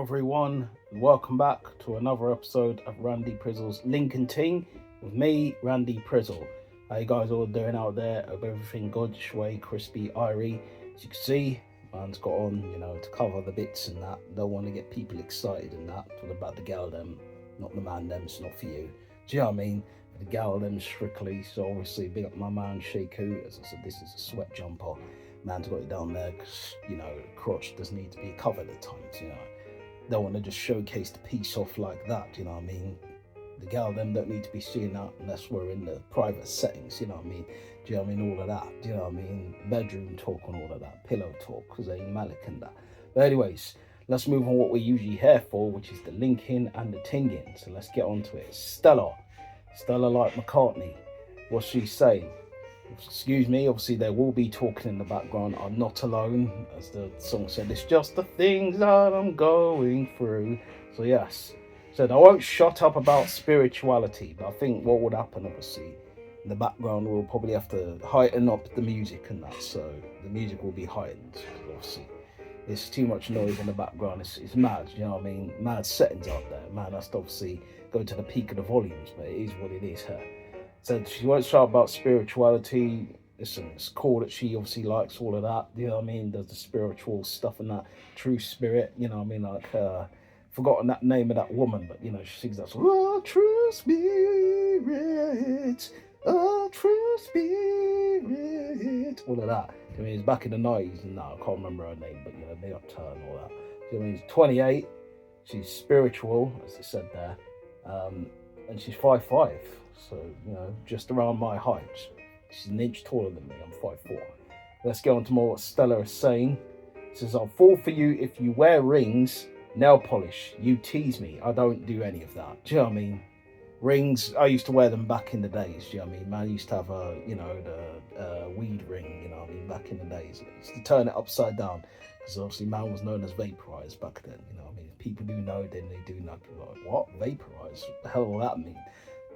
everyone, and welcome back to another episode of Randy Prizzle's Link and Ting with me, Randy Prizzle. How you guys all doing out there? Hope everything good, shway, crispy, irie. As you can see, man's got on, to cover the bits and that. Don't want to get people excited and that. Talk about the gal them, not the man them, it's not for you. Do you know what I mean? The gal them strictly. So obviously, big up my man Shaku. As I said, this is a sweat jumper. Man's got it down there because, crotch does need to be covered at times, Don't want to just showcase the piece off like that, you know what I mean? The gal them don't need to be seeing that unless we're in the private settings, you know what I mean? Do you know what I mean? All of that, do you know what I mean? Bedroom talk and all of that, pillow talk, because they ain't Malik and that. But anyways, let's move on what we're usually here for, which is the linking and the tinging. So let's get on to it. Stella like McCartney. What's she saying? Excuse me, obviously there will be talking in the background. I'm not alone, as the song said. It's just the things that I'm going through. So yes, said I won't shut up about spirituality, but I think what would happen, obviously, in the background we'll probably have to heighten up the music and that. So the music will be heightened, because obviously there's too much noise in the background. It's mad, you know what I mean? Mad settings out there. Man has to obviously go to the peak of the volumes, but it is what it is here. Said she won't shout about spirituality. Listen, it's cool that she obviously likes all of that. You know what I mean? Does the spiritual stuff and that true spirit. You know what I mean? Like, forgotten that name of that woman, but she sings that song. Oh, true spirit, oh, true spirit. All of that. I mean, it's back in the 90s and I can't remember her name, but they up to her and all that. I mean, she's 28. She's spiritual, as it said there, and she's 5'5". So, just around my height. She's an inch taller than me. I'm 5'4". Let's get on to more what Stella is saying. It says, I'll fall for you if you wear rings, nail polish. You tease me. I don't do any of that. Do you know what I mean? Rings, I used to wear them back in the days. Do you know what I mean? Man, I used to have the weed ring, you know what I mean, back in the days. I used to turn it upside down. Because obviously man was known as vaporized back then. You know what I mean? People do know, then they do know. People are like, what? Vaporized? What the hell will that mean?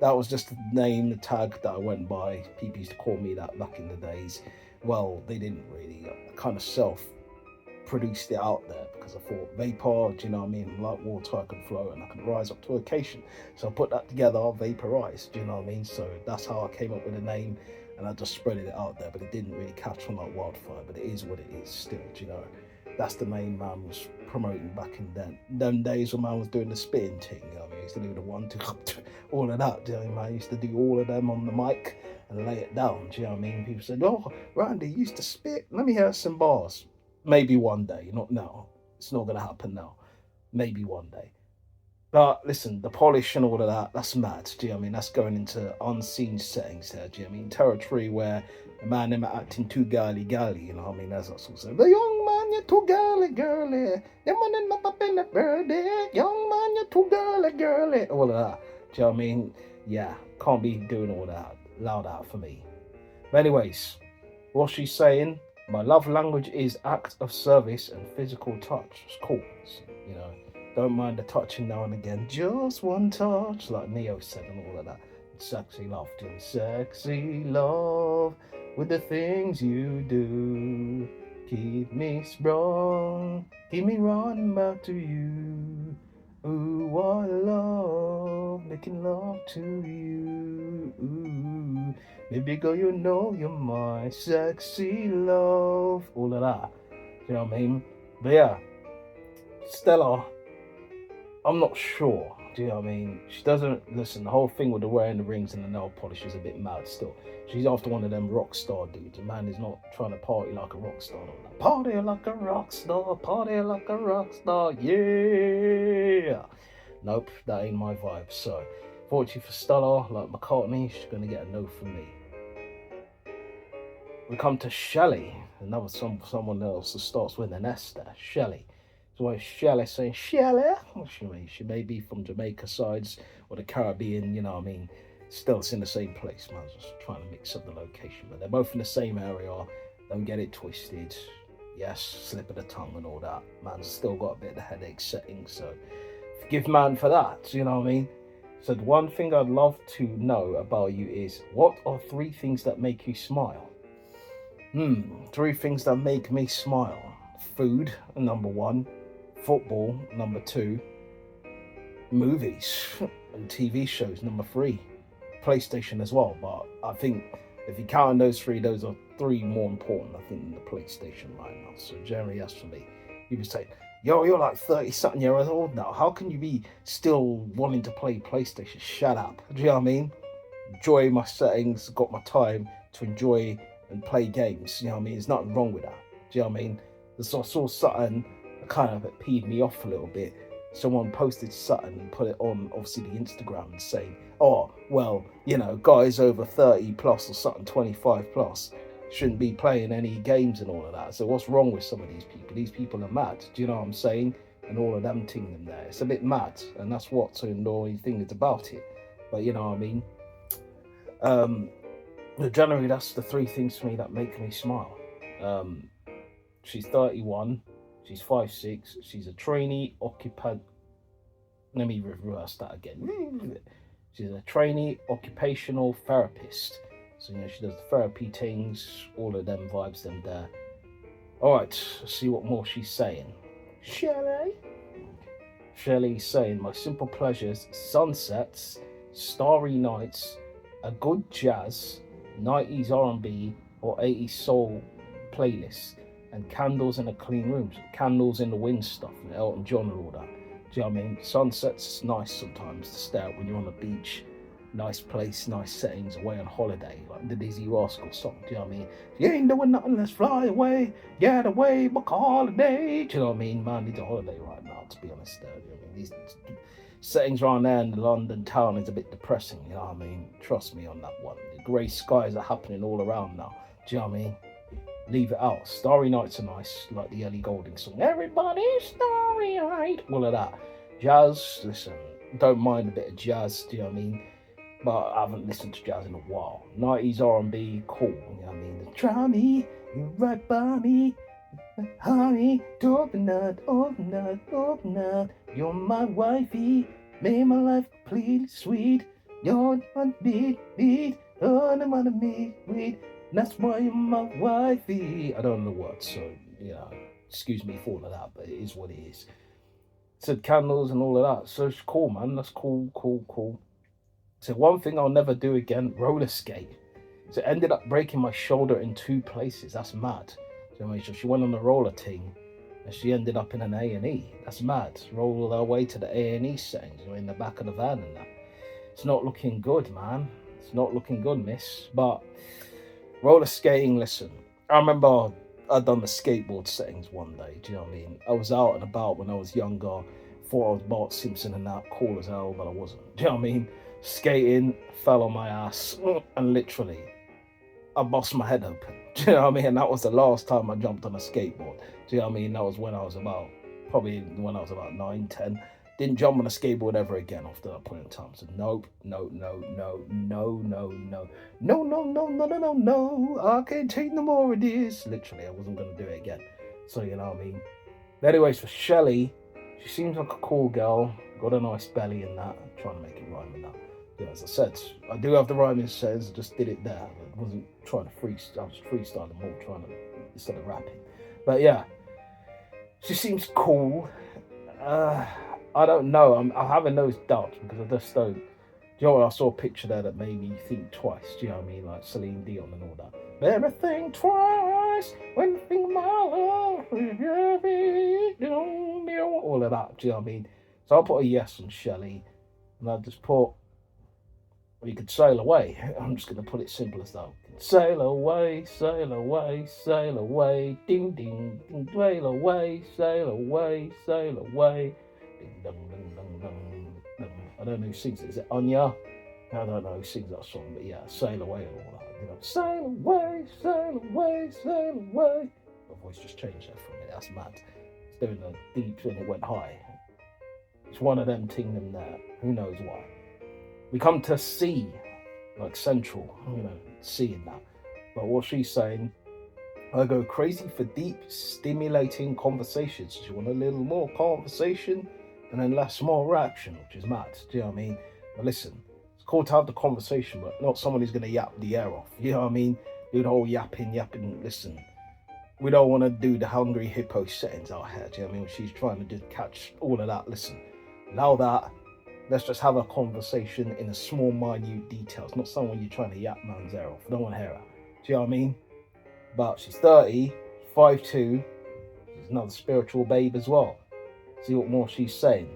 That was just the name, the tag that I went by. People used to call me that back in the days. Well, they didn't really. I kind of self-produced it out there because I thought vapor, do you know what I mean? Like water, I could float and I could rise up to occasion. So I put that together, vaporized, do you know what I mean? So that's how I came up with the name and I just spread it out there, but it didn't really catch on like wildfire, but it is what it is still, do you know? That's the name man was promoting back in them days when man was doing the spitting thing. I mean, I used to do the 1, 2, all of that. Do you know what I mean? I used to do all of them on the mic and lay it down. Do you know what I mean? People said, "Oh, Randy used to spit. Let me hear some bars." Maybe one day, not now. It's not gonna happen now. Maybe one day. But listen, the polish and all of that, that's mad. Do you know what I mean? That's going into unseen settings there. Do you know what I mean? Territory where the man them acting too girly, you know what I mean? That's what sort of the young man, you're too girly. The man in up in the birdie. Young man, you're too girly. All of that. Do you know what I mean? Yeah, can't be doing all that. Loud out for me. But anyways, what she's saying, my love language is act of service and physical touch. It's cool. Don't mind the touching now and again. Just one touch, like Neo said and all of that. Sexy love, doing sexy love with the things you do. Keep me strong, keep me running back to you. Ooh, what love, making love to you. Ooh, baby girl, you're my sexy love. All of that, you know what I mean? But yeah, Stella, I'm not sure. Do you know what I mean? She doesn't listen. The whole thing with the wearing the rings and the nail polish is a bit mad still. She's after one of them rock star dudes. The man is not trying to party like a rock star. Party like a rock star, party like a rock star, yeah. Nope, that ain't my vibe. So, fortunately for Stella, like McCartney, she's gonna get a no from me. We come to Shelley, another someone else that starts with an S there. Shelley. So Shelley saying Shelley. She may be from Jamaica sides or the Caribbean, you know what I mean? Still, it's in the same place, man. Just trying to mix up the location, but they're both in the same area. Don't get it twisted. Yes, slip of the tongue and all that. Man's still got a bit of the headache setting, so forgive man for that. You know what I mean? So the one thing I'd love to know about you is, what are 3 things that make you smile? 3 things that make me smile. Food, number 1. Football, number 2. Movies and TV shows, number 3. PlayStation as well, but I think if you count those 3, those are 3 more important, I think, than the PlayStation right now. So generally, that's for me. You can say, yo, you're like 30-something years old now. How can you be still wanting to play PlayStation? Shut up. Do you know what I mean? Enjoy my settings, got my time to enjoy and play games. You know what I mean? There's nothing wrong with that. Do you know what I mean? So I saw something that kind of peed me off a little bit. Someone posted something and put it on, obviously, the Instagram and saying, oh, well, guys over 30 plus or something, 25 plus, shouldn't be playing any games and all of that. So what's wrong with some of these people? These people are mad. Do you know what I'm saying? And all of them ting them there. It's a bit mad. And that's what's the only thing is about it. But you know what I mean? Generally, that's the 3 things for me that make me smile. She's 31. She's 5'6". She's a trainee occupant. Let me reverse that again. She's a trainee occupational therapist. So, she does the therapy things, all of them vibes, them there. All right, let's see what more she's saying. Shelley's saying, my simple pleasures, sunsets, starry nights, a good jazz, 90s R&B or 80s soul playlist, and candles in a clean room, candles in the wind stuff, and Elton John and all that. Do you know what I mean? Sunsets is nice sometimes to stare at when you're on the beach. Nice place, nice settings, away on holiday, like the Dizzy Rascal song. Do you know what I mean? You ain't doing nothing, let's fly away, get away, book a holiday. Do you know what I mean? Man needs a holiday right now, to be honest. Do you know what I mean? These settings around there in the London town is a bit depressing. You know what I mean? Trust me on that one. The grey skies are happening all around now. Do you know what I mean? Leave it out. Starry nights are nice, like the Ellie Goulding song. Everybody's starry-eyed. All of that. Jazz, listen, don't mind a bit of jazz, do you know what I mean? But I haven't listened to jazz in a while. 90s R&B, cool, you know what I mean? Try me, you right by me, honey, open up, you're my wifey, made my life completely sweet, you're my beat, oh, no matter me, sweet. That's why you're my wifey. I don't know the words, so, excuse me for all of that, but it is what it is. Said candles and all of that. So it's cool, man. That's cool. So one thing I'll never do again, roller skate. So it ended up breaking my shoulder in 2 places. That's mad. So she went on the roller thing and she ended up in an A&E. That's mad. Rolled her way to the A&E settings, in the back of the van and that. It's not looking good, man. It's not looking good, miss. But roller skating, listen, I remember I'd done the skateboard settings one day, do you know what I mean? I was out and about when I was younger, thought I was Bart Simpson and that, cool as hell, but I wasn't, do you know what I mean? Skating, fell on my ass, and literally, I bust my head open, do you know what I mean? And that was the last time I jumped on a skateboard, do you know what I mean? That was when I was about 9, 10. Didn't jump on a skateboard ever again after that point in time. So nope, no. I can't take no more of this. Literally, I wasn't going to do it again. So, you know what I mean? But anyways, for Shelley, she seems like a cool girl. Got a nice belly in that. I'm trying to make it rhyme in that. Yeah, as I said, I do have the rhyming sense. I just did it there. I wasn't trying to freestyle. I was freestyling more, instead of rapping. But yeah, she seems cool. I don't know. I'm having those doubts because I just don't. Do you know what? I saw a picture there that made me think twice. Do you know what I mean? Like Celine Dion and all that. Never think twice when you think of my love. All of that. Do you know what I mean? So I'll put a yes on Shelley. And I'll just put, you could sail away. I'm just going to put it simple as that. Sail away, sail away, sail away. Ding, ding, ding. Sail away, sail away, sail away. Ding, dong, dong, dong, dong, dong. I don't know who sings it. Is it Anya? I don't know who sings that song, but yeah, sail away and all that. Sail away, sail away, sail away. My voice just changed there for a minute. That's mad. It's doing a deep and it went high. It's one of them ting them there. Who knows why? We come to C, like central, C in that. But what she's saying, I go crazy for deep, stimulating conversations. You want a little more conversation and then less more action, which is mad. Do you know what I mean? But listen, it's cool to have the conversation, but not someone who's going to yap the air off. You know what I mean? Do the whole yapping. Listen, we don't want to do the hungry hippo settings out here. Do you know what I mean? She's trying to just catch all of that. Listen, allow that. Let's just have a conversation in a small, minute details, not someone you're trying to yap man's ear off. I don't want to hear that. Do you know what I mean? But she's 30, 5'2". She's another spiritual babe as well. See what more she's saying.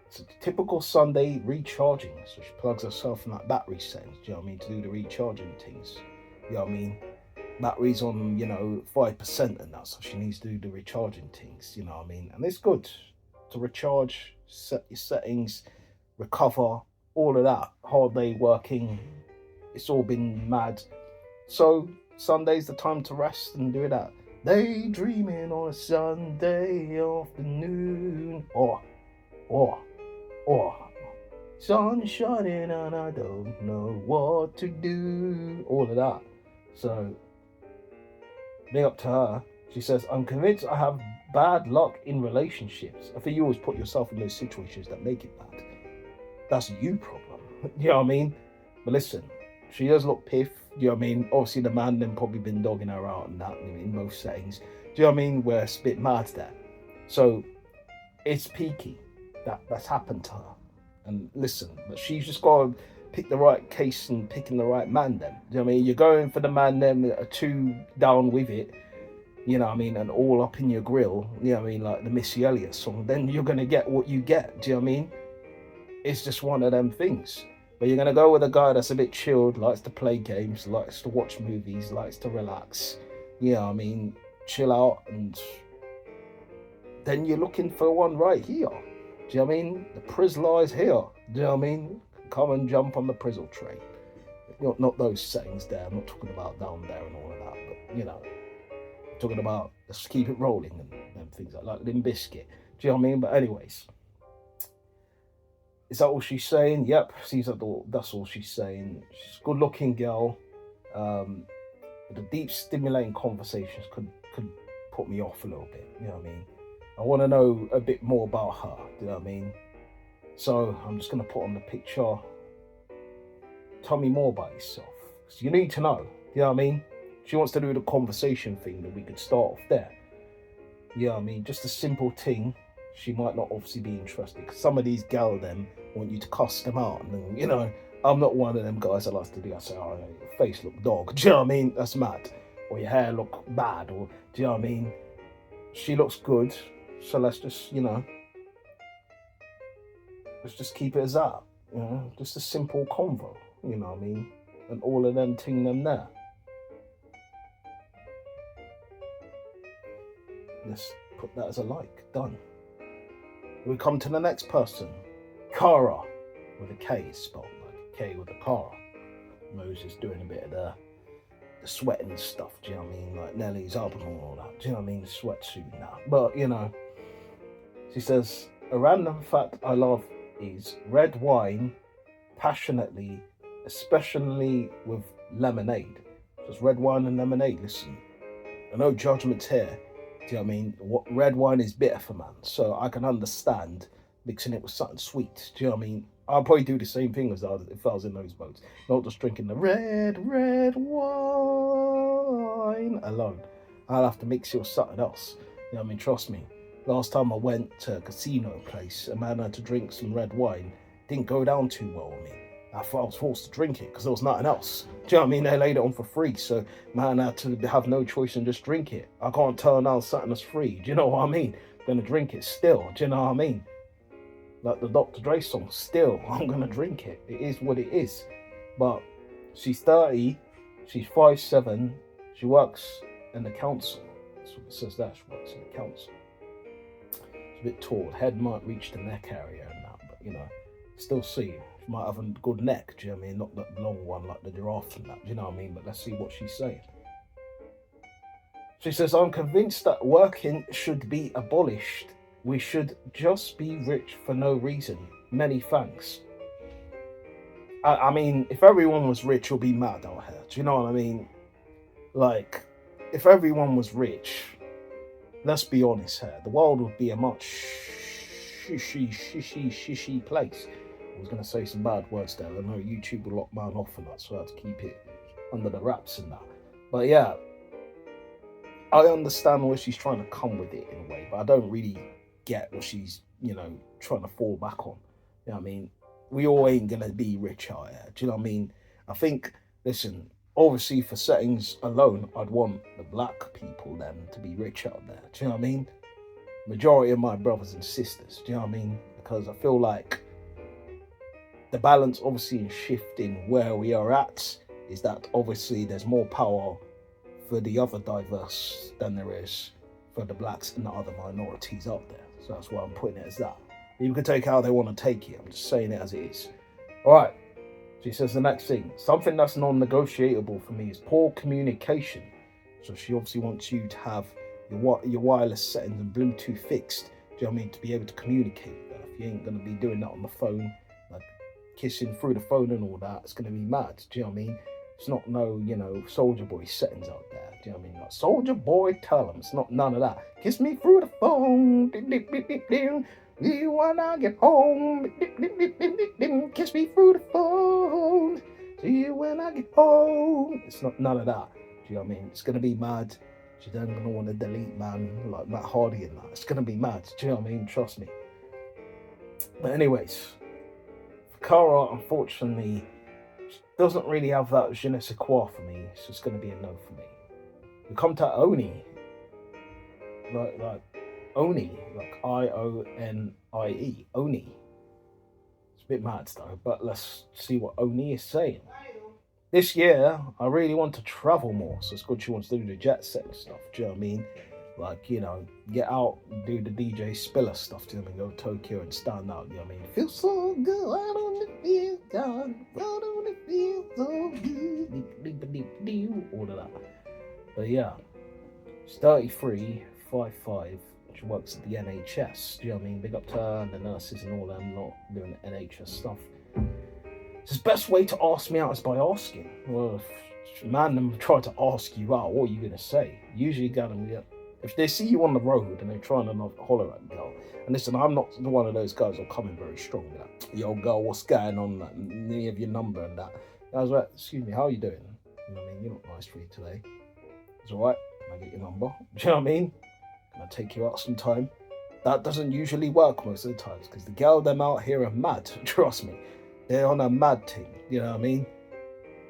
It's a typical Sunday recharging. So she plugs herself in that battery settings, do you know what I mean, to do the recharging things. You know what I mean? Battery's on, 5% and that, so she needs to do the recharging things, you know what I mean? And it's good to recharge, set your settings, recover, all of that. Hard day working, it's all been mad. So Sunday's the time to rest and do that. Daydreaming on a Sunday afternoon. Or sun shining and I don't know what to do. All of that. So big up to her. She says, I'm convinced I have bad luck in relationships. I think you always put yourself in those situations that make it bad. That's a you problem. You know what I mean? But listen, she does look piff. Do you know what I mean? Obviously the man then probably been dogging her out and that in most settings. Do you know what I mean? Where it's a bit mad there. So it's peaky. That's happened to her. And listen, but she's just got to pick the right case and picking the right man then. Do you know what I mean? You're going for the man then that are too down with it, you know what I mean, and all up in your grill, you know what I mean, like the Missy Elliott song, then you're going to get what you get. Do you know what I mean? It's just one of them things. But you're going to go with a guy that's a bit chilled, likes to play games, likes to watch movies, likes to relax, you know what I mean, chill out, and then you're looking for one right here. Do you know what I mean? The Prizzle is here. Do you know what I mean? Come and jump on the Prizzle train. Not those settings there. I'm not talking about down there and all of that. But, I'm talking about let's keep it rolling and things like Limp Bizkit. Do you know what I mean? But anyways, is that all she's saying? Yep. Seems like that's all she's saying. She's a good-looking girl. The deep, stimulating conversations could put me off a little bit. You know what I mean? I want to know a bit more about her, do you know what I mean? So I'm just going to put on the picture. Tell me more about yourself. Because you need to know, you know what I mean? She wants to do the conversation thing, that we could start off there. You know what I mean? Just a simple thing. She might not obviously be interested. Because some of these gal them want you to cuss them out. And, I'm not one of them guys that likes to do that. I say, oh, your face look dog. Do you know what I mean? That's mad. Or your hair look bad. Or, do you know what I mean? She looks good. So let's just, let's just keep it as that, just a simple convo, you know what I mean? And all of them ting them there. Let's put that as a like, done. We come to the next person, Cara, with a K spelled like a K with a Cara. Moses doing a bit of the sweating stuff, do you know what I mean? Like Nelly's album and all that, do you know what I mean? The sweatsuit now. But, she says, a random fact I love is red wine passionately, especially with lemonade. Just red wine and lemonade. Listen, I know judgment's here. Do you know what I mean? What red wine is bitter for man, so I can understand mixing it with something sweet. Do you know what I mean? I'll probably do the same thing if I was in those boats. Not just drinking the red wine alone. I'll have to mix it with something else. You know what I mean? Trust me. Last time I went to a casino place, a man had to drink some red wine. Didn't go down too well with me. I thought I was forced to drink it because there was nothing else. Do you know what I mean? They laid it on for free, so man had to have no choice and just drink it. I can't turn down something that's free. Do you know what I mean? I'm gonna drink it still. Do you know what I mean? Like the Dr. Dre song, still, I'm gonna drink it. It is what it is. But she's 30, she's 5'7", she works in the council. That's what it says there, she works in the council. She's a bit tall, head might reach the neck area and that, but still see. She might have a good neck, do you know what I mean? Not that long one like the giraffe and that, do you know what I mean? But let's see what she's saying. She says, I'm convinced that working should be abolished. We should just be rich for no reason. Many thanks. I mean, if everyone was rich, you'll be mad out here. Do you know what I mean? Like, if everyone was rich, let's be honest here, the world would be a much shishy place. I was going to say some bad words there. I know YouTube will lock man off and that, so I have to keep it under the wraps and that. But yeah, I understand where she's trying to come with it in a way, but I don't really get what she's, trying to fall back on. You know what I mean? We all ain't gonna be rich out here. Do you know what I mean? I think, listen, obviously for settings alone, I'd want the black people then to be rich out there. Do you know what I mean? Majority of my brothers and sisters. Do you know what I mean? Because I feel like the balance obviously in shifting where we are at is that obviously there's more power for the other diverse than there is for the blacks and the other minorities out there. So that's why I'm putting it as that. People can take it how they want to take it. I'm just saying it as it is. All right. She says the next thing. Something that's non-negotiable for me is poor communication. So she obviously wants you to have your wireless settings and Bluetooth fixed. Do you know what I mean? To be able to communicate with her. If you ain't going to be doing that on the phone, like kissing through the phone and all that, it's going to be mad. Do you know what I mean? It's not no, Soldier Boy settings out there. Do you know what I mean? Like, Soldier Boy, tell him. It's not none of that. Kiss me through the phone. When I get home. Kiss me through the phone. See you when I get home. It's not none of that. Do you know what I mean? It's going to be mad. She's then going to want to delete, man, like Matt Hardy and that. It's going to be mad. Do you know what I mean? Trust me. But anyways, Cara, unfortunately, doesn't really have that je ne sais quoi for me, so it's going to be a no for me. We come to Oni. Like Oni, like Ionie. Oni. It's a bit mad though, but let's see what Oni is saying. This year, I really want to travel more, so it's good she wants to do the jet set and stuff, do you know what I mean? Like, get out, do the DJ Spiller stuff, do you know what I mean? Go to Tokyo and stand out, you know what I mean? Feels so good, I don't feel good, I don't feel so good, all of that. But yeah, she's 33, 5'5", she works at the NHS, do you know what I mean? Big up to her and the nurses and all them lot doing the NHS stuff. The best way to ask me out is by asking. Well, if man them try to ask you out, what are you going to say? Usually, if they see you on the road and they're trying to not holler at the girl, and listen, I'm not one of those guys who'll come in very strong. Like, yo, girl, what's going on? Like, any of your number and that. I was like, excuse me, how are you doing? You know what I mean? You're not nice for you today. It's all right. Can I get your number? Do you know what I mean? Can I take you out sometime? That doesn't usually work most of the times because the girl them out here are mad. Trust me. They're on a mad thing, you know what I mean?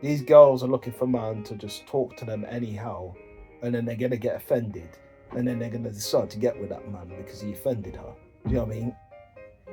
These girls are looking for man to just talk to them anyhow, and then they're going to get offended, and then they're going to decide to get with that man because he offended her. Do you know what I mean?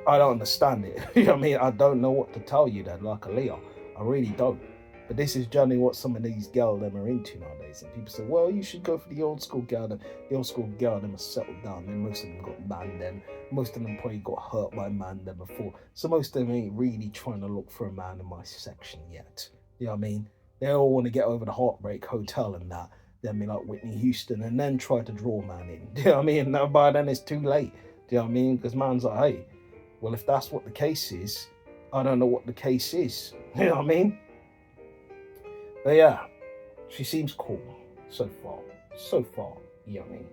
I don't understand it. You know what I mean? I don't know what to tell you then, like a Leo. I really don't. But this is generally what some of these girls them are into nowadays. And people say, well, you should go for the old school girl. The old school girl them are settled down. And most of them got man them. Most of them probably got hurt by man them before. So most of them ain't really trying to look for a man in my section yet. You know what I mean? They all want to get over the Heartbreak Hotel and that. Then be like Whitney Houston and then try to draw man in. Do you know what I mean? Now by then it's too late. Do you know what I mean? Because man's like, hey, well, if that's what the case is, I don't know what the case is. You know what I mean? But yeah, she seems cool so far. So far, you know what I mean?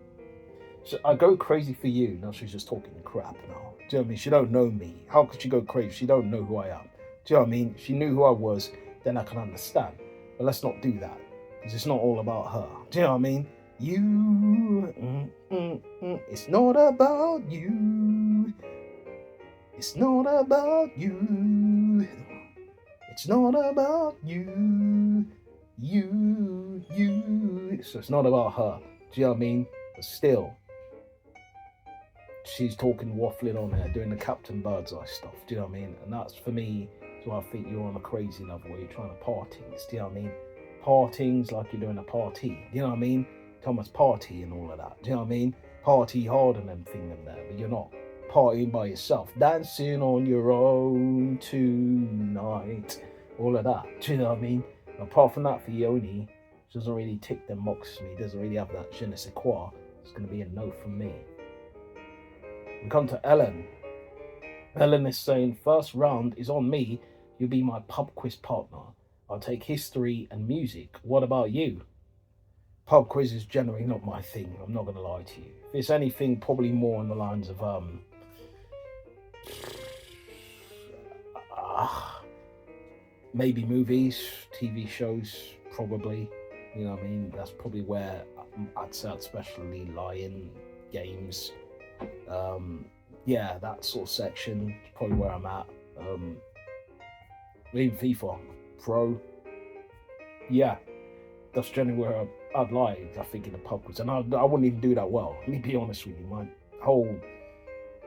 So I go crazy for you. Now she's just talking crap now. Do you know what I mean? She don't know me. How could she go crazy? She don't know who I am. Do you know what I mean? If she knew who I was, then I can understand. But let's not do that. Because it's not all about her. Do you know what I mean? It's not about you. It's not about you. It's not about you. So it's not about her. Do you know what I mean? But still, she's talking, waffling on there, doing the Captain Birdseye stuff. Do you know what I mean? And that's for me. So I think you're on a crazy level where you're trying to partings. Do you know what I mean? Partings like you're doing a party. Do you know what I mean? Thomas party and all of that. Do you know what I mean? Party hard and them thing them there, but you're not partying by yourself. Dancing on your own tonight. All of that. Do you know what I mean? Apart from that, for Yoni, she doesn't really tick them boxes for me. Doesn't really have that je ne sais quoi. It's going to be a no from me. We come to Ellen. Ellen is saying, first round is on me. You'll be my pub quiz partner. I'll take history and music. What about you? Pub quiz is generally not my thing. I'm not going to lie to you. If it's anything, probably more on the lines of maybe movies, TV shows, probably. You know what I mean? That's probably where I'd say I'd especially lie in games. Yeah, that sort of section is probably where I'm at. Even FIFA Pro, yeah, that's generally where I'd lie. I think in the pub, and I wouldn't even do that well. Let me be honest with you. My whole,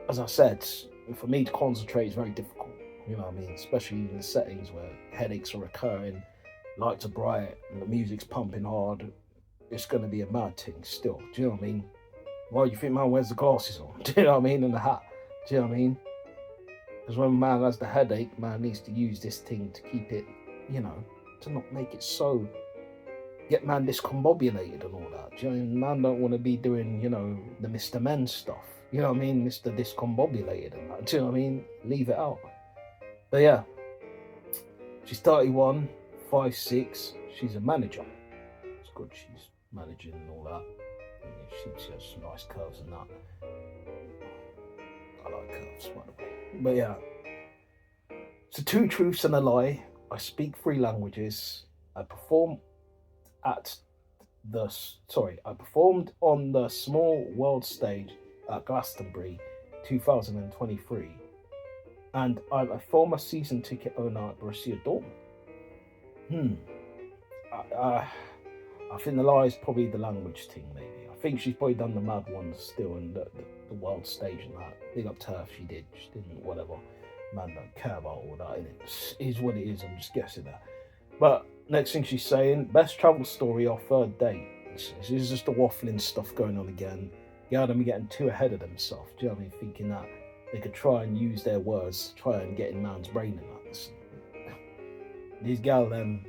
as I said, for me to concentrate is very difficult. You know what I mean? Especially in the settings where headaches are occurring, lights are bright, and the music's pumping hard. It's going to be a mad thing still. Do you know what I mean? Well, you think man wears the glasses on? Do you know what I mean? And the hat. Do you know what I mean? Because when man has the headache, man needs to use this thing to keep it, you know, to not make it so, get man discombobulated and all that. Do you know what I mean? Man don't want to be doing, you know, the Mr. Men stuff. You know what I mean? Mr. Discombobulated and that. Do you know what I mean? Leave it out. But yeah, she's 31, 5'6". She's a manager. It's good she's managing and all that. I mean, she has some nice curves and that. I like curves, by the way. But yeah, so 2 truths and a lie. I speak 3 languages. I performed on the small world stage at Glastonbury 2023. And I'm a former season ticket owner at Borussia Dortmund. I think the lie is probably the language thing, maybe. I think she's probably done the mad ones still in the world stage and that. Big up to her if she did. She didn't, whatever. Man don't care about all that, innit? It is what it is, I'm just guessing that. But next thing she's saying, best travel story or 3rd date. This is just the waffling stuff going on again. Yeah, them getting too ahead of themselves. Do you know what I mean? Thinking that they could try and use their words, try and get in man's brain and that. Listen, these gal them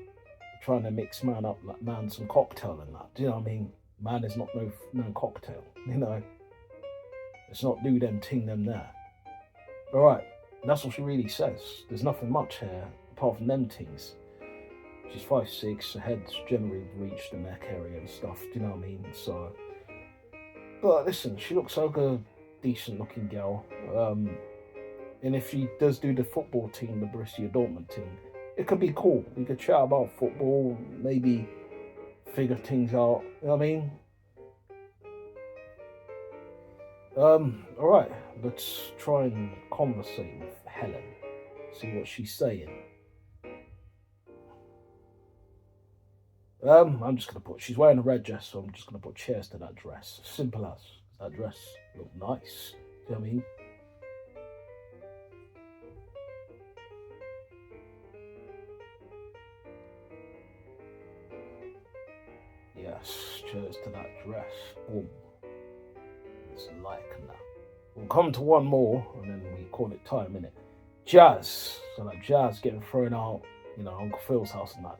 trying to mix man up like man some cocktail and that. Do you know what I mean? Man is not no cocktail. You know, let's not do them ting them there. All right, that's what she really says. There's nothing much here apart from them things. She's 5'6", her head's generally reached the neck area and stuff. Do you know what I mean? So, but listen, she looks like a decent looking girl. And if she does do the football team, the Borussia Dortmund team, it could be cool. We could chat about football, maybe figure things out. You know what I mean? All right, let's try and conversate with Helen, see what she's saying. I'm just gonna put. She's wearing a red dress, so I'm just gonna put cheers to that dress. Simple as. That dress looked nice. Do you know what I mean? Yes, cheers to that dress. Boom. It's like that. We'll come to one more, and then we call it time, innit? Jazz. So like jazz getting thrown out, you know, Uncle Phil's house and that.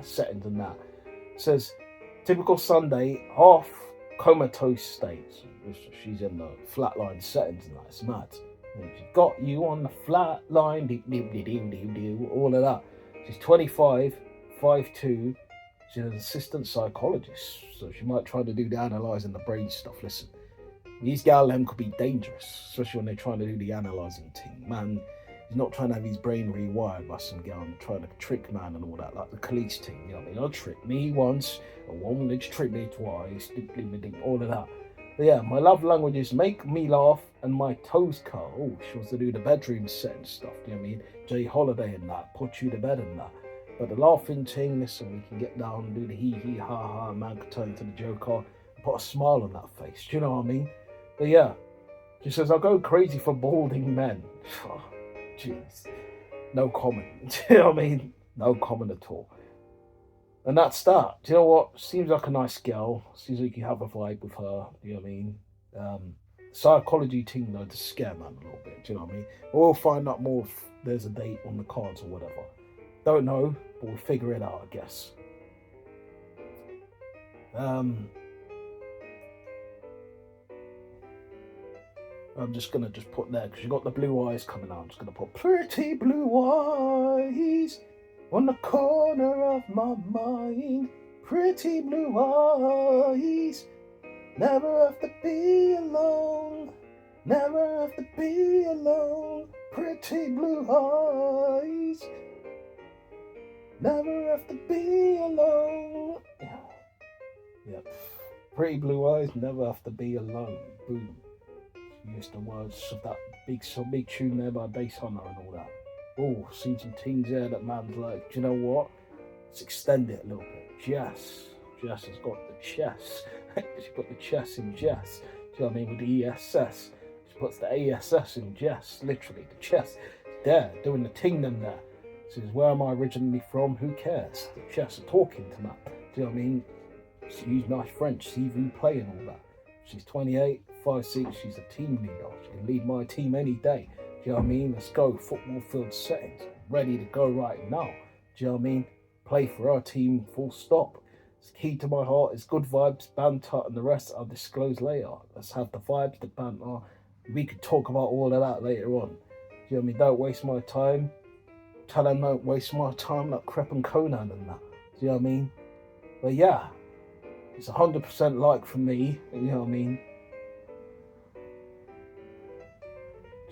Settings and that. It says, typical Sunday, half comatose state. She's in the flatline settings and that. It's mad. She's got you on the flat line, all of that. She's 25, 5'2". She's an assistant psychologist, so she might try to do the analysing the brain stuff. Listen, these gal them could be dangerous, especially when they're trying to do the analysing thing. Man, he's not trying to have his brain rewired by some gal and trying to trick man and all that, like the police thing. You know what I mean? They'll trick me once, and one will trick me twice, all of that. But yeah, my love languages make me laugh and my toes curl. Oh, she wants to do the bedroom set and stuff. Do you know what I mean? Jay Holiday and that, put you to bed and that. But the laughing thing, listen, we can get down and do the hee ha ha, man could turn into the Joker, put a smile on that face. Do you know what I mean? But yeah, she says, I'll go crazy for balding men. Oh, jeez. No comment. Do you know what I mean? No comment at all. And that's that. Do you know what? Seems like a nice girl. Seems like you have a vibe with her. Do you know what I mean? Psychology team though to scare man a little bit. Do you know what I mean? But we'll find out more if there's a date on the cards or whatever. Don't know, but we'll figure it out, I guess. I'm just gonna put there because you got the blue eyes coming out. I'm just gonna put pretty blue eyes on the corner of my mind. Pretty blue eyes, never have to be alone. Never have to be alone. Pretty blue eyes. Never have to be alone. Yep. Pretty Blue Eyes, never have to be alone. Boom. Used the words of that big tune there by Bass Hunter and all that. Oh, seen some things there that man's like, do you know what? Let's extend it a little bit. Jess has got the chess. She put the chess in Jess. Do you know what I mean? With the ESS. She puts the ASS in Jess. Literally, the chess. There, doing the ting them there. Says, where am I originally from? Who cares? The chess are talking to that. Do you know what I mean? She used nice French, CV play and all that. She's 28, 5'6", she's a team leader. She can lead my team any day. Do you know what I mean? Let's go. Football field settings. Ready to go right now. Do you know what I mean? Play for our team, full stop. It's key to my heart. It's good vibes, banter, and the rest I'll disclose later. Let's have the vibes, the banter. We could talk about all of that later on. Do you know what I mean? Don't waste my time. Tell them don't waste my time like Crep and Conan and that. Do you know what I mean? But yeah, it's 100% like for me. You know what I mean?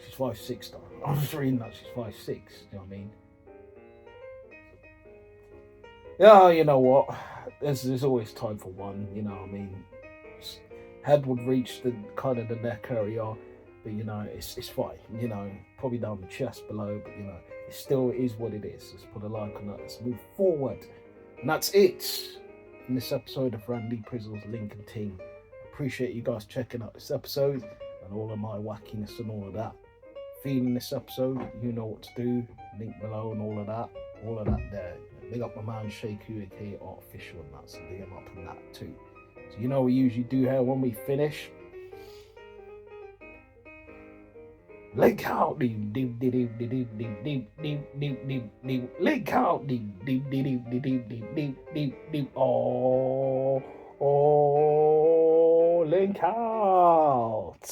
She's 5'6" though. I'm just reading that she's 5'6". You know what I mean? Yeah, you know what? There's always time for one. You know what I mean? Head would reach the kind of the neck area, but you know it's fine. You know, probably down the chest below, but you know it still is what it is. Let's put a like on that. Let's move forward, and that's it in this episode of Randy Prizzle's Link and Ting. Appreciate you guys checking out this episode and all of my wackiness and all of that. Feeling this episode, you know what to do. Link below and all of that there. Big up my man Shaku, aka Artificial, and that, so big him up on that too. So you know we usually do here when we finish. Link out, link out, oh, link out.